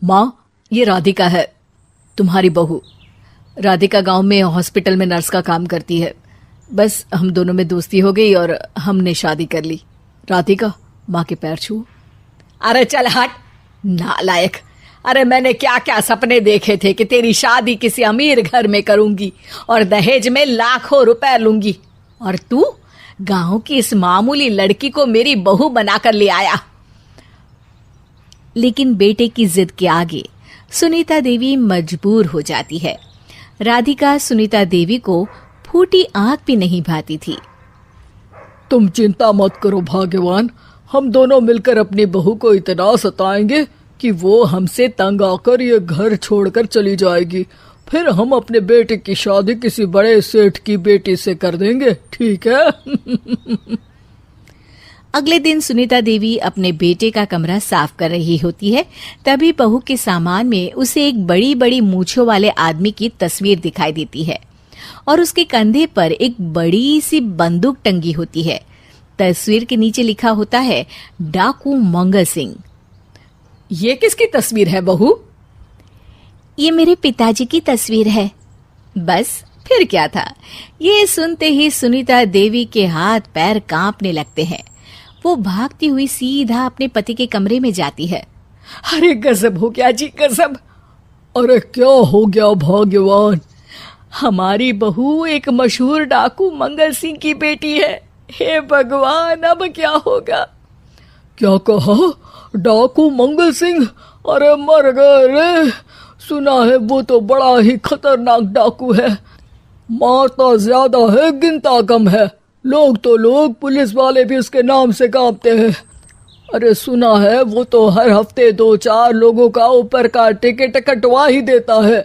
माँ, ये राधिका है, तुम्हारी बहू। राधिका गांव में हॉस्पिटल में नर्स का काम करती है। बस हम दोनों में दोस्ती हो गई और हमने शादी कर ली। राधिका, माँ के पैर छू। अरे चल हट नालायक। अरे मैंने क्या क्या सपने देखे थे कि तेरी शादी किसी अमीर घर में करूंगी और दहेज में लाखों रुपए लूंगी, और तू गांव की इस मामूली लड़की को मेरी बहू बनाकर ले आया। लेकिन बेटे की जिद के आगे सुनीता देवी मजबूर हो जाती है। राधिका सुनीता देवी को फूटी आंख भी नहीं भाती थी। तुम चिंता मत करो भाग्यवान, हम दोनों मिलकर अपनी बहू को इतना सताएंगे कि वो हमसे तंग आकर ये घर छोड़कर चली जाएगी। फिर हम अपने बेटे की शादी किसी बड़े सेठ की बेटी से कर देंगे, ठीक है? अगले दिन सुनीता देवी अपने बेटे का कमरा साफ कर रही होती है। तभी बहू के सामान में उसे एक बड़ी बड़ी मूंछों वाले आदमी की तस्वीर दिखाई देती है और उसके कंधे पर एक बड़ी सी बंदूक टंगी होती है। तस्वीर के नीचे लिखा होता है डाकू मंगल सिंह। ये किसकी तस्वीर है बहू? ये मेरे पिताजी की तस्वीर है। बस फिर क्या था। ये सुनते ही सुनीता देवी के हाथ पैर कांपने लगते हैं। वो भागती हुई सीधा अपने पति के कमरे में जाती है। अरे गजब हो गया जी, गजब। अरे क्या हो गया भाग्यवान? हमारी बहू एक मशहूर डाकू मंगल सिंह की बेटी है। हे भगवान, अब क्या होगा? क्या कहा? डाकू मंगल सिंह? अरे मर गए रे। सुना है वो तो बड़ा ही खतरनाक डाकू है, मारता ज्यादा है गिनता कम है। लोग पुलिस वाले भी उसके नाम से कांपते हैं। अरे सुना है वो तो हर हफ्ते 2-4 लोगों का ऊपर का टिकट कटवा ही देता है।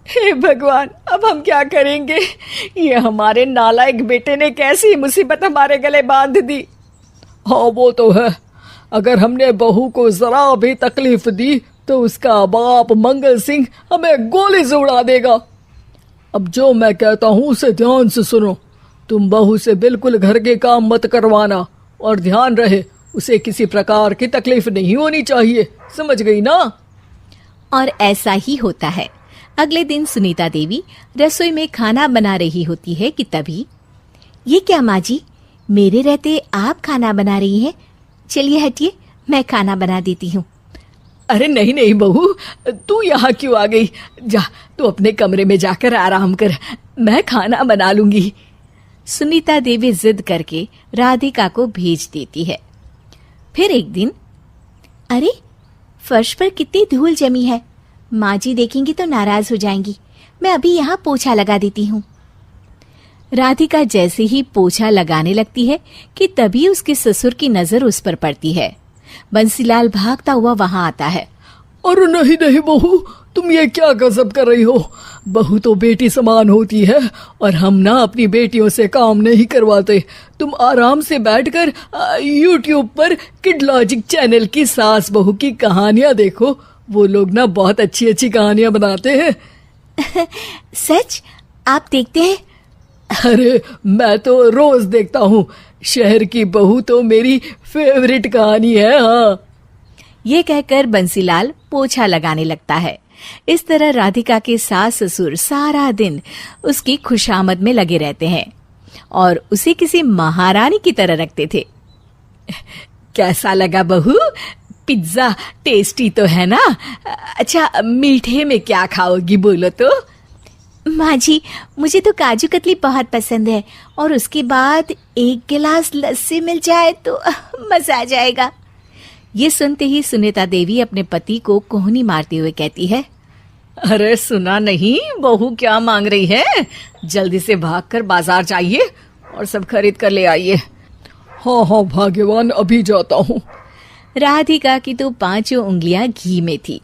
हे भगवान, अब हम क्या करेंगे? ये हमारे नालायक बेटे ने कैसी मुसीबत हमारे गले बांध दी। हाँ वो तो है, अगर हमने बहू को जरा भी तकलीफ दी तो उसका बाप मंगल सिंह हमें गोली से उड़ा देगा। अब जो मैं कहता हूँ उसे ध्यान से सुनो। तुम बहू से बिल्कुल घर के काम मत करवाना, और ध्यान रहे उसे किसी प्रकार की तकलीफ नहीं होनी चाहिए, समझ गई ना? और ऐसा ही होता है। अगले दिन सुनीता देवी रसोई में खाना बना रही होती है कि तभी, ये क्या माँ जी, मेरे रहते आप खाना बना रही हैं? चलिए हटिए, मैं खाना बना देती हूँ। अरे नहीं नहीं बहू, तू यहाँ क्यों आ गई? जा तू अपने कमरे में जाकर आराम कर, मैं खाना बना लूंगी। सुनीता देवी जिद करके राधिका को भेज देती है। फिर एक दिन, अरे फर्श पर कितनी धूल जमी है, माँ जी देखेंगी तो नाराज हो जाएंगी, मैं अभी यहाँ पोछा लगा देती हूँ। राधिका जैसे ही पोछा लगाने लगती है कि तभी उसके ससुर की नजर उस पर पड़ती है। बंसीलाल भागता हुआ वहां आता है। अरे नहीं नहीं बहू, तुम ये क्या गजब कर रही हो? बहू तो बेटी समान होती है और हम ना अपनी बेटियों से काम नहीं करवाते। तुम आराम से बैठकर YouTube पर किड लॉजिक चैनल की सास बहू की कहानियां देखो। वो लोग ना बहुत अच्छी अच्छी कहानियां बनाते हैं। सच? आप देखते हैं? अरे मैं तो रोज देखता हूँ। शहर की बहू तो मेरी फेवरेट कहानी है। हाँ, ये कहकर बंसीलाल पोछा लगाने लगता है। इस तरह राधिका के सास ससुर सारा दिन उसकी खुशामद में लगे रहते हैं और उसे किसी महारानी की तरह रखते थे। कैसा लगा बहू? पिज्जा टेस्टी तो है ना? अच्छा, मीठे में क्या खाओगी बोलो तो? माँ जी, मुझे तो काजू कतली बहुत पसंद है और उसके बाद 1 गिलास लस्सी मिल जाए तो मजा आ जाएगा। ये सुनते ही सुनीता देवी अपने पति को कोहनी मारते हुए कहती है, अरे सुना नहीं बहू क्या मांग रही है? जल्दी से भागकर बाजार जाइए और सब खरीद कर ले आइए। हाँ हाँ भाग्यवान, अभी जाता हूँ। राधिका की तो 5 उंगलियां घी में थी।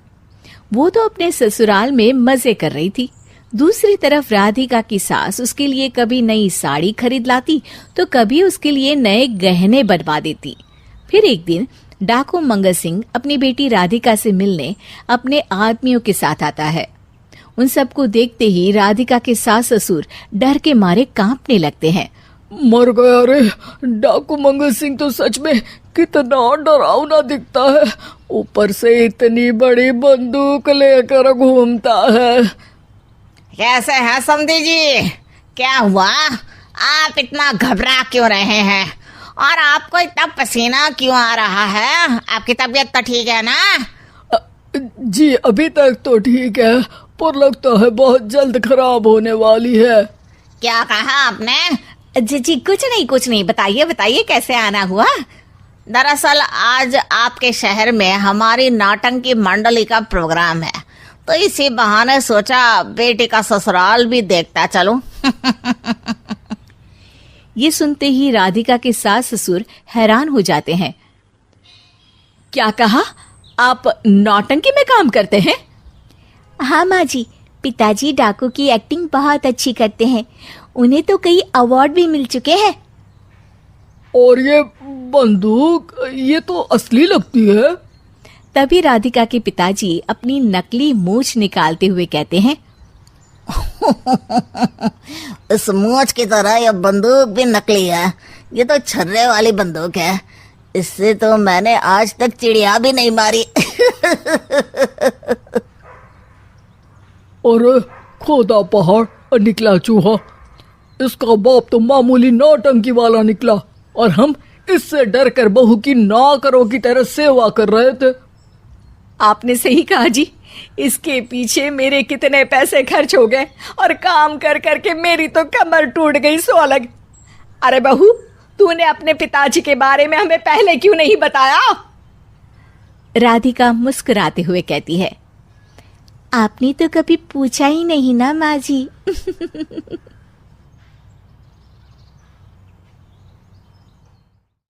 वो तो अपने ससुराल में मजे कर रही थी। दूसरी तरफ राधिका की सास उसके लिए कभी नई साड़ी खरीद लाती तो कभी उसके लिए नए गहने बनवा देती। फिर एक दिन डाकू मंगल सिंह अपनी बेटी राधिका से मिलने अपने आदमियों के साथ आता है। उन सबको देखते ही राधिका के सास ससुर डर के मारे कांपने लगते हैं। मर गया रे। डाकू मंगल सिंह तो सच में कितना डरावना दिखता है, ऊपर से इतनी बड़ी बंदूक लेकर घूमता है। कैसे हैं समधी जी? क्या हुआ? आप इतना घबरा क्यों रहे हैं? और आपको इतना पसीना क्यों आ रहा है? आपकी तबीयत तो ठीक है ना? जी अभी तक तो ठीक है, पर लगता है बहुत जल्द खराब होने वाली है। क्या कहा आपने? जी जी कुछ नहीं, बताइए बताइए कैसे आना हुआ। दरअसल आज आपके शहर में हमारी नाटंकी मंडली का प्रोग्राम है, तो इसी बहाने सोचा बेटी का ससुराल भी देखता चलूं। ये सुनते ही राधिका के सास ससुर हैरान हो जाते हैं। क्या कहा? आप नौटंकी में काम करते हैं? हाँ माँ जी, पिताजी डाकू की एक्टिंग बहुत अच्छी करते हैं, उन्हें तो कई अवार्ड भी मिल चुके हैं। और ये बंदूक, ये तो असली लगती है। तभी राधिका के पिताजी अपनी नकली मूंछ निकालते हुए कहते हैं, इस मूंछ की तरह यह बंदूक भी नकली है। ये तो छर्रे वाली बंदूक है, इससे तो मैंने आज तक चिड़िया भी नहीं मारी। और खोदा पहाड़ निकला चूहा। इसका बाप तो मामूली नौटंकी वाला निकला, और हम इससे डर कर बहू की नौकरों की तरह सेवा कर रहे थे। आपने सही कहा जी, इसके पीछे मेरे कितने पैसे खर्च हो गए, और काम कर करके मेरी तो कमर टूट गई सो अलग। अरे बहू, तूने अपने पिताजी के बारे में हमें पहले क्यों नहीं बताया? राधिका मुस्कुराते हुए कहती है, आपने तो कभी पूछा ही नहीं ना माँ जी।